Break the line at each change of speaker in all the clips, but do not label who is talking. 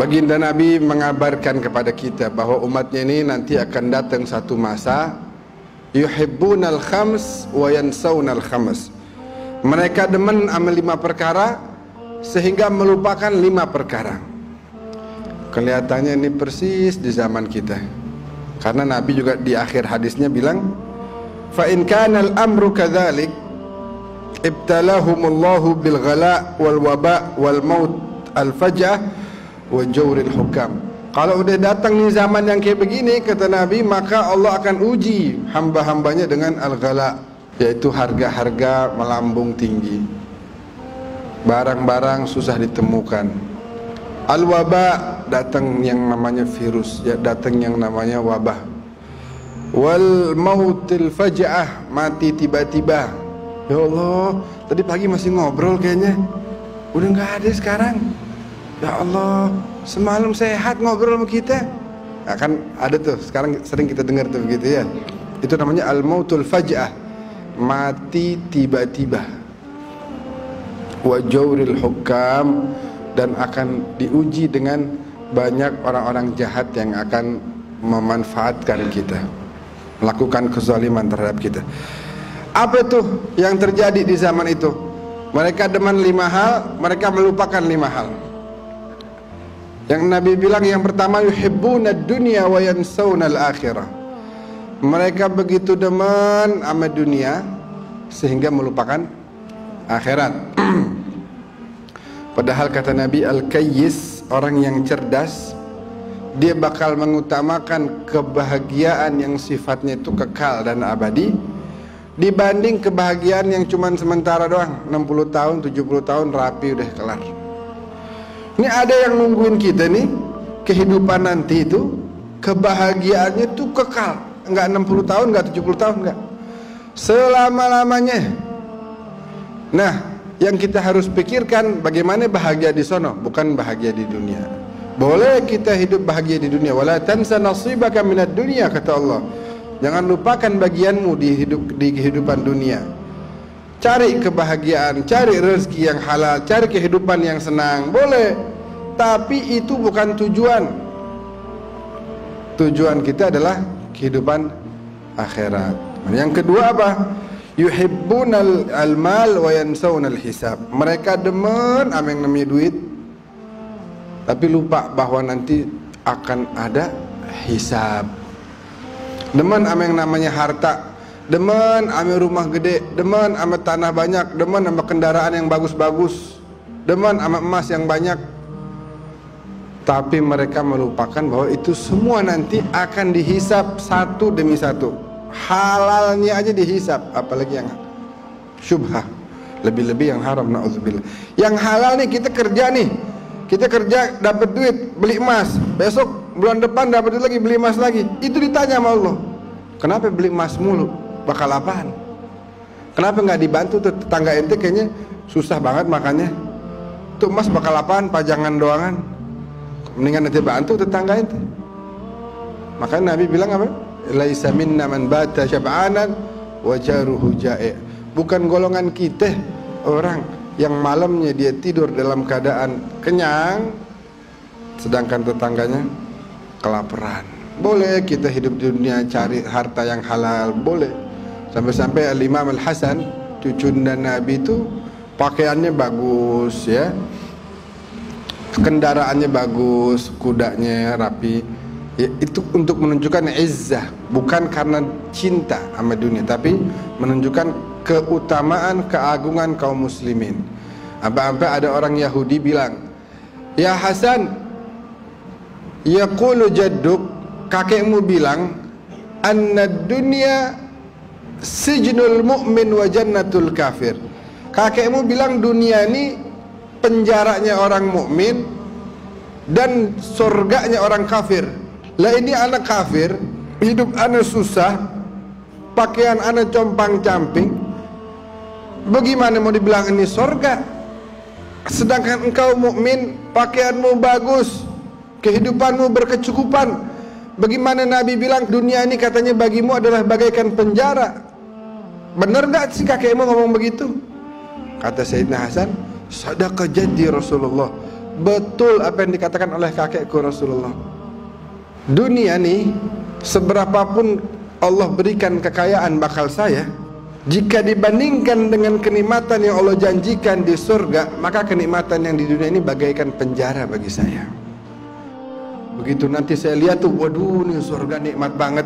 Baginda Nabi mengabarkan kepada kita bahwa umatnya ini nanti akan datang satu masa yuhibbunal khams wa yansawnal khams. Mereka demen amal 5 perkara sehingga melupakan 5 perkara. Kelihatannya ini persis di zaman kita. Karena Nabi juga di akhir hadisnya bilang, fa in kana al-amru kadzalik ibtalahumullahu bil ghala wal waba wal maut al fajah wa jawril hukam. Kalau udah datang nih zaman yang kayak begini, kata Nabi, maka Allah akan uji hamba-hambanya dengan al-ghala, yaitu harga-harga melambung tinggi, barang-barang susah ditemukan. Al-waba, datang yang namanya virus, ya, datang yang namanya wabah. Wal mautil faja'ah, mati tiba-tiba. Ya Allah, tadi pagi masih ngobrol kayaknya, udah nggak ada sekarang. Ya Allah, semalam sehat ngobrol sama kita. Nah, kan ada tuh, sekarang sering kita dengar tuh begitu ya. Itu namanya al-mautul faj'ah, mati tiba-tiba. Wa jawril hukam, dan akan diuji dengan banyak orang-orang jahat yang akan memanfaatkan kita, melakukan kezaliman terhadap kita. Apa itu yang terjadi di zaman itu? Mereka demen 5 hal, mereka melupakan 5 hal. Yang Nabi bilang yang pertama, yuhibbunad dunya wa yansawnal akhirah. Mereka begitu demen sama dunia sehingga melupakan akhirat. Padahal kata Nabi, al-kayyis, orang yang cerdas, dia bakal mengutamakan kebahagiaan yang sifatnya itu kekal dan abadi dibanding kebahagiaan yang cuman sementara doang, 60 tahun, 70 tahun rapi udah kelar. Ini ada yang nungguin kita nih, kehidupan nanti itu kebahagiaannya tuh kekal, enggak 60 tahun, enggak 70 tahun, enggak, selama-lamanya. Nah, yang kita harus pikirkan bagaimana bahagia di sono, bukan bahagia di dunia. Boleh kita hidup bahagia di dunia, wala tansa nasibaka minad dunya, kata Allah. Jangan lupakan bagianmu di kehidupan dunia. Cari kebahagiaan, cari rezeki yang halal, cari kehidupan yang senang, boleh. Tapi itu bukan tujuan. Tujuan kita adalah kehidupan akhirat. Yang kedua apa? Yuhibbunal al-mal wa yansawnal hisab. Mereka demen ama yang namanya duit, tapi lupa bahwa nanti akan ada hisab. Demen ama yang namanya harta, demen ama rumah gede, demen ama tanah banyak, demen ama kendaraan yang bagus-bagus, demen ama emas yang banyak. Tapi mereka melupakan bahwa itu semua nanti akan dihisab satu demi satu. Halalnya aja dihisab, apalagi yang syubhah, lebih-lebih yang haram, na'udzubillah. Yang halal nih, kita kerja nih, kita kerja dapat duit beli emas, besok bulan depan dapat duit lagi beli emas lagi. Itu ditanya sama Allah, kenapa beli emas mulu, bakal apaan? Kenapa nggak dibantu tuh tetangga ente, kayaknya susah banget makannya, tuh emas bakal apaan, pajangan doangan, mendingan nanti bantu tetangga ente. Makanya Nabi bilang apa? Laisa minna man bata syab'anan wa jaruhu ja'i'. Bukan golongan kita orang yang malamnya dia tidur dalam keadaan kenyang sedangkan tetangganya kelaparan. Boleh kita hidup di dunia cari harta yang halal, boleh. Sampai-sampai Al-Imam Al-Hasan, cucunda Nabi itu pakaiannya bagus ya, kendaraannya bagus, kudanya rapi ya, itu untuk menunjukkan izzah, bukan karena cinta sama dunia, tapi menunjukkan keutamaan, keagungan kaum muslimin. Sampai ada orang Yahudi bilang, ya Hasan, yaqulu jadduk, kakekmu bilang, anna dunya sijnul mu'min wa jannatul kafir. Kakekmu bilang dunia ini penjaranya orang mukmin dan surganya orang kafir. Lah ini anak kafir, hidup anak susah, pakaian anak compang-camping, bagaimana mau dibilang ini surga? Sedangkan engkau mukmin, pakaianmu bagus, kehidupanmu berkecukupan. Bagaimana Nabi bilang dunia ini katanya bagimu adalah bagaikan penjara? Benar gak sih kakekmu ngomong begitu? Kata Sayyidina Hasan, sadaqah jaddi Rasulullah, betul apa yang dikatakan oleh kakekku Rasulullah. Dunia nih, seberapapun Allah berikan kekayaan bakal saya, jika dibandingkan dengan kenikmatan yang Allah janjikan di surga, maka kenikmatan yang di dunia ini bagaikan penjara bagi saya. Begitu nanti saya lihat tuh, waduh nih surga nikmat banget.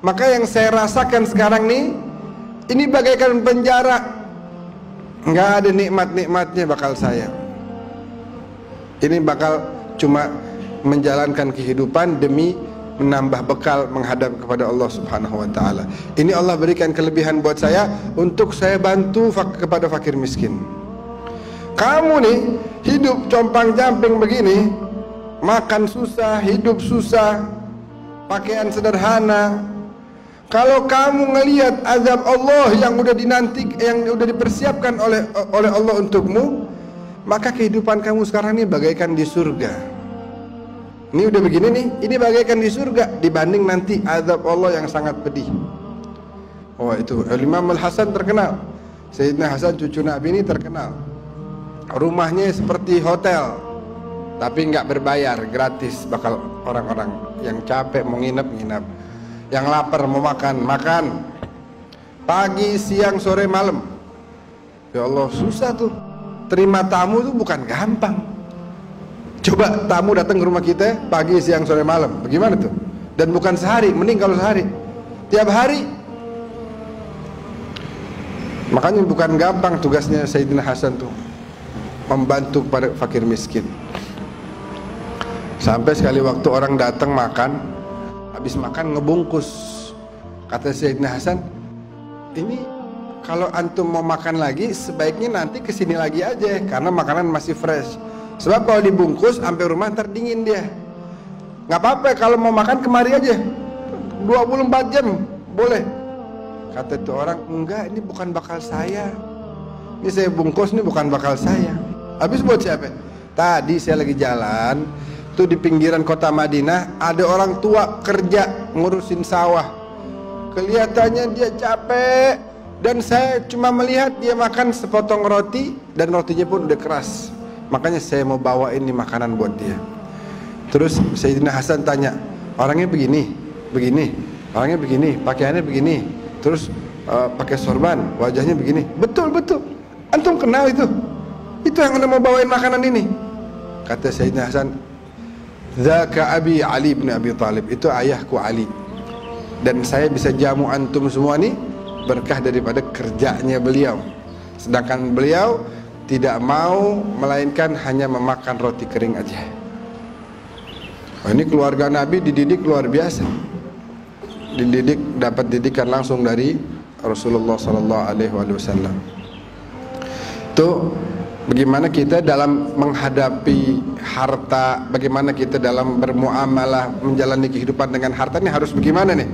Maka yang saya rasakan sekarang nih, ini bagaikan penjara. Nggak ada nikmat-nikmatnya bakal saya. Ini bakal cuma menjalankan kehidupan demi menambah bekal menghadap kepada Allah Subhanahu wa taala. Ini Allah berikan kelebihan buat saya untuk saya bantu kepada fakir miskin. Kamu nih hidup compang-camping begini, makan susah, hidup susah, pakaian sederhana. Kalau kamu ngelihat azab Allah yang udah dinanti, yang udah dipersiapkan oleh Allah untukmu, maka kehidupan kamu sekarang ini bagaikan di surga. Ini udah begini nih, ini bagaikan di surga dibanding nanti azab Allah yang sangat pedih. Oh itu Imam Al-Hasan terkenal. Sayyidina Hasan cucu Nabi ini terkenal. Rumahnya seperti hotel, tapi nggak berbayar, gratis. Bakal orang-orang yang capek mau nginep, yang lapar mau makan. Pagi, siang, sore, malam. Ya Allah, susah tuh. Terima tamu tuh bukan gampang. Coba tamu datang ke rumah kita pagi, siang, sore, malam, bagaimana tuh? Dan bukan sehari, mending kalau sehari, tiap hari. Makanya bukan gampang tugasnya Sayyidina Hasan tuh, membantu pada fakir miskin. Sampai sekali waktu orang datang makan, habis makan ngebungkus. Kata Sayyidina Hasan, ini kalau antum mau makan lagi, sebaiknya nanti kesini lagi aja, karena makanan masih fresh. Sebab kalau dibungkus sampai rumah ntar dingin dia. Nggak apa-apa kalau mau makan kemari aja, 24 jam boleh. Kata itu orang, enggak, ini bukan bakal saya. Ini saya bungkus, ini bukan bakal saya. Habis buat siapa? Tadi saya lagi jalan, tuh di pinggiran kota Madinah, ada orang tua kerja ngurusin sawah. Kelihatannya dia capek, dan saya cuma melihat dia makan sepotong roti, dan rotinya pun udah keras. Makanya saya mau bawain ini makanan buat dia. Terus Sayyidina Hasan tanya, orangnya begini, orangnya begini, pakaiannya begini, terus pakai sorban, wajahnya begini. Betul, antum kenal itu yang anda mau bawain makanan ini. Kata Sayyidina Hasan, Zaka Abi Ali bin Abi Talib, itu ayahku Ali. Dan saya bisa jamu antum semua nih berkah daripada kerjanya beliau. Sedangkan beliau tidak mau melainkan hanya memakan roti kering aja. Oh, ini keluarga Nabi dididik luar biasa. Dididik, dapat didikan langsung dari Rasulullah SAW. Tuh, bagaimana kita dalam menghadapi harta, bagaimana kita dalam bermuamalah, menjalani kehidupan dengan harta ini harus bagaimana nih?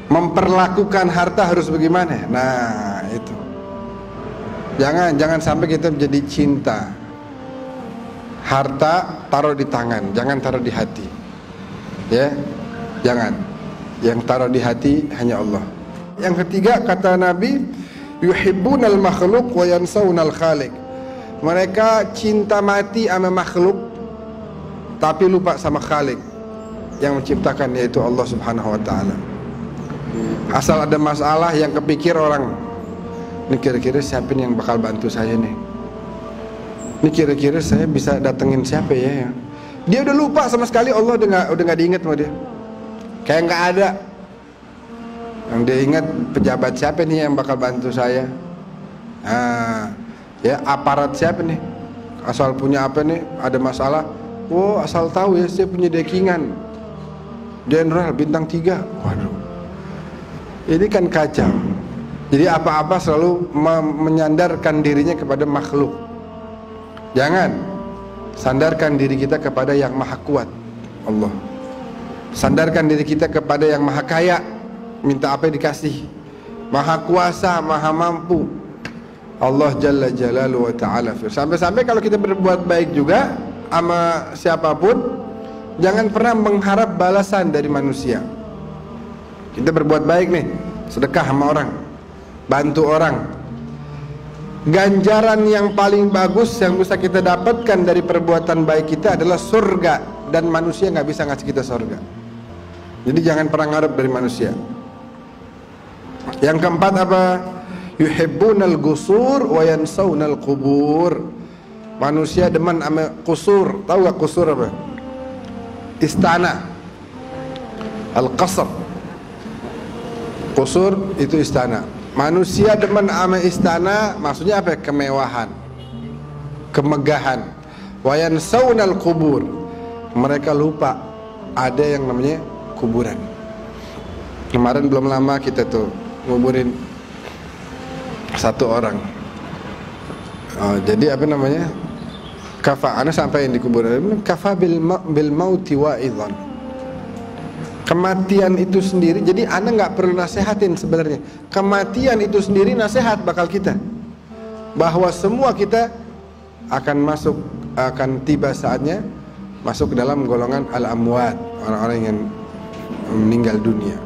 Memperlakukan harta harus bagaimana? Nah, itu. Jangan sampai kita menjadi cinta. Harta taruh di tangan, jangan taruh di hati. Ya, jangan. Yang taruh di hati hanya Allah. Yang ketiga kata Nabi, yuhibbunal makhluk wa yansawnal khaliq. Mereka cinta mati sama makhluk, tapi lupa sama Khalik yang menciptakan, yaitu Allah Subhanahu wa taala. Asal ada masalah yang kepikir orang, ini kira-kira siapa nih yang bakal bantu saya nih? Ini kira-kira saya bisa datengin siapa ya? Dia udah lupa sama sekali Allah udah nggak diingat sama dia. Kayak nggak ada. Yang dia ingat pejabat siapa nih yang bakal bantu saya? Ya aparat siapa nih? Asal punya apa nih? Ada masalah. Oh asal tahu ya, saya punya dekingan Jenderal bintang 3. Waduh, ini kan kacau. Jadi apa-apa selalu menyandarkan dirinya kepada makhluk. Jangan sandarkan diri kita kepada yang maha kuat, Allah. Sandarkan diri kita kepada yang maha kaya, minta apa dikasih. Maha kuasa, maha mampu, Allah Jalla Jalaluhu wa ta'ala. Sampai-sampai kalau kita berbuat baik juga sama siapapun, jangan pernah mengharap balasan dari manusia. Kita berbuat baik nih, sedekah sama orang, bantu orang, ganjaran yang paling bagus yang bisa kita dapatkan dari perbuatan baik kita adalah surga, dan manusia nggak bisa ngasih kita surga. Jadi jangan pernah ngarep dari manusia. Yang keempat apa? Yuhibbunal gusur wa yansawunal qubur. Manusia demen sama kusur. Tahu gak kusur apa? Istana. Al-qasr. Kusur itu istana. Manusia demen sama istana, maksudnya apa? Kemewahan, kemegahan. Wa yansawunal qubur. Mereka lupa ada yang namanya kuburan. Kemarin belum lama kita tuh nguburin satu orang. Jadi apa namanya? Kafa, ana sampai di kuburan. Kafa bil mauti wa'idhan. Kematian itu sendiri. Jadi ana nggak perlu nasehatin sebenarnya. Kematian itu sendiri nasihat bakal kita. Bahwa semua kita akan tiba saatnya masuk ke dalam golongan al-amwat, orang-orang yang meninggal dunia.